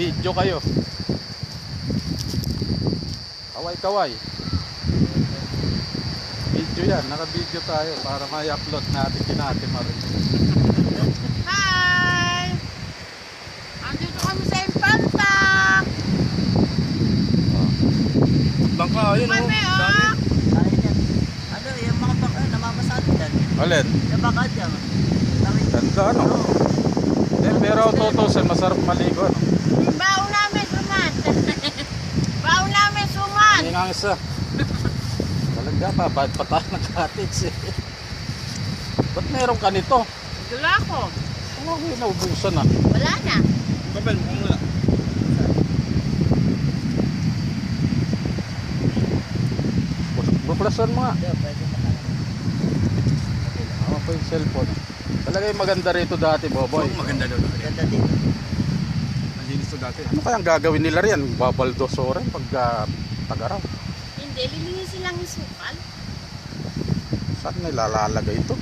Video kayo. Kaway-kaway. Video yan. Naka-video tayo para may upload natin kinati marin. Hi! Andito kami sa Infanta. Bangka, yun o. Kami, Dami. Ano, yung mga baka, namamasa dyan. Alin? Yung baka dyan. Ganda ano? Pero tutusin, masarap maligo ano? Baon namin suman. Baon namin suman. Hindi nga isa. Talaga pa, bad pa tayo ng cottage eh. Ba't meron ka nito? Dula ko. Ano ko yung naubusan ah? Wala na. Kapel, mukhang wala. Buklasan mo nga. Pwede makalang. Ako pa yung cellphone. Talaga yung maganda rito dati, Boboy. So, maganda daw. Ganda dito. Malinis to dati. Ano kayang gagawin nila riyan? Babaldosorin pag tagaraw. Hindi, lilinisin lang yung sukal. Saan nilalalagay ito?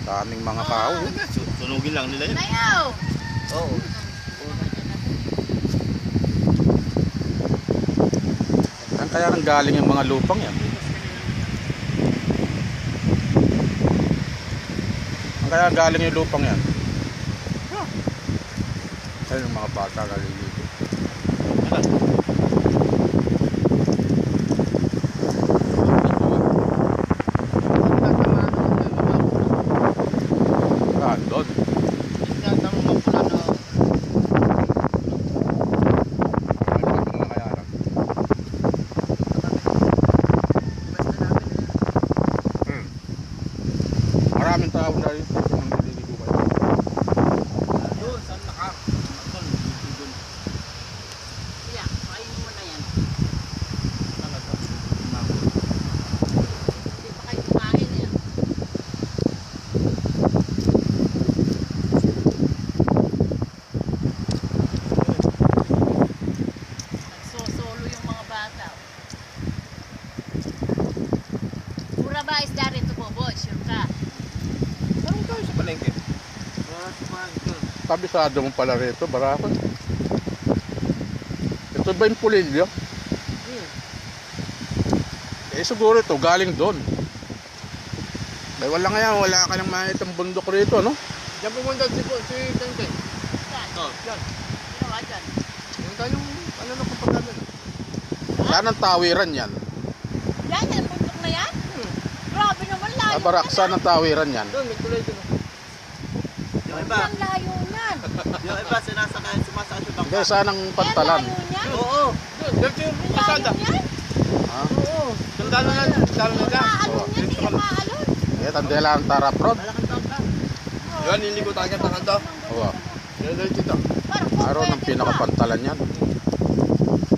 Daming mga tao. Eh. Sunugin lang nila yun. Tayo! Oo. Saan kaya nang galing yung mga lupang yan? Saan kaya galing yung lupang yan? Ayun yung mga bata naliligo. Ah, doon. Maraming tao na rin ang naliligo kayo. Doon, saan naka? Doon. Yeah, kainin mo na yan. Hindi pa kayo kumain yan. Nagsosolo yung mga bata. Mura ba isda rito, Boboy? Sure ka? Saan tayo sa palengke? Kabisado mo pala rito, Barako. Ito ba yung pulilyo? Eh siguro ito, galing doon. Dahil wala ka nang makitang bundok rito, no? Diyan pumunta si Tente. Saan? Oh, yan. Ginawa dyan. Yung tayong, ano na kapag namin. Saan ang tawiran yan? Yan, yan, bundok na yan? Grabe naman, layo Barak, na saan ang tawiran yan? Doon, may kulay doon. Yung yan. iba, Ang layo yan. yung iba sumasakay sa Hindi, bangka. saan ang pantalan? Yan, layo niyan. Oo. Doon, diretso yung Layo pasada. niyan. Ha? Oo. Sandalo na lang. Maalon yan, hindi na maalon. Eh, tandela ang Tarap Road. Malaking bangka. Yan, niligo tayo ng kanto. Oo. Diretso ito. Araw ng pinakapantalan yan.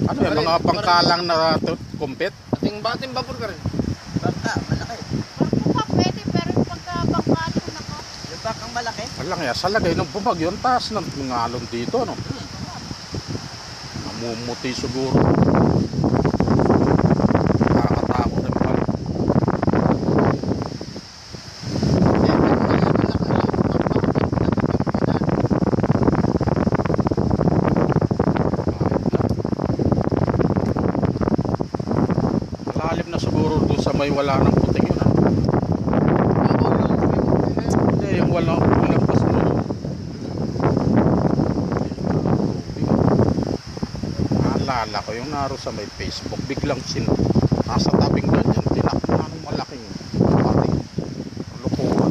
Ano yan, mga pangkalang na kumpit? Bating vapor ka rin. Bangka, malaki. Barko pa pwede, pero yung pagkabangkalong nako. Yung bangkang malaki. Alang yan, sa lagay ng bumagyo, ang taas ng mga alon dito, no? Namumuti siguro. Nakakatakot na pala. Malalim na siguro doon sa may wala ng puting yun, ha? Hindi, yung walang pas doon. Naalala ko yung naro sa may Facebook, biglang nasa tabing ganyan, tinakpan ng malaking pati. Lukuhan.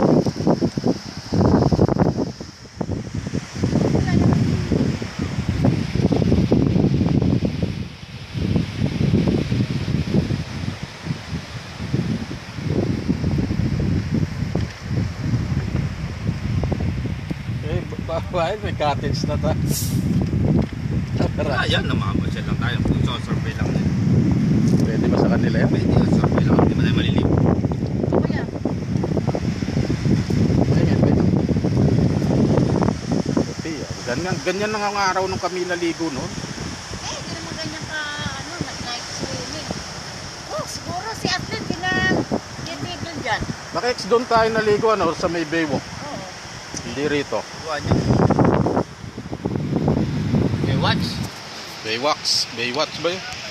Eh, bakit may cottage na ta? Ah, yan, namamasyal lang tayo. Kung survey lang din. Pwede ba sa kanila yan? Pwede yun, survey lang. Hindi ba tayo maliligo? Kuya, Ganyan, ganyan. Puti, ganyan lang ang araw nung kami naligo noon. hindi naman ganyan ka, nag-night swimming. Oh, siguro si athlete, tinitigil dyan. Naka-ex doon tayo naligo sa may Baywalk. Oo. Hindi rito. Buwan niya. Okay, watch. Baywatch ba yun?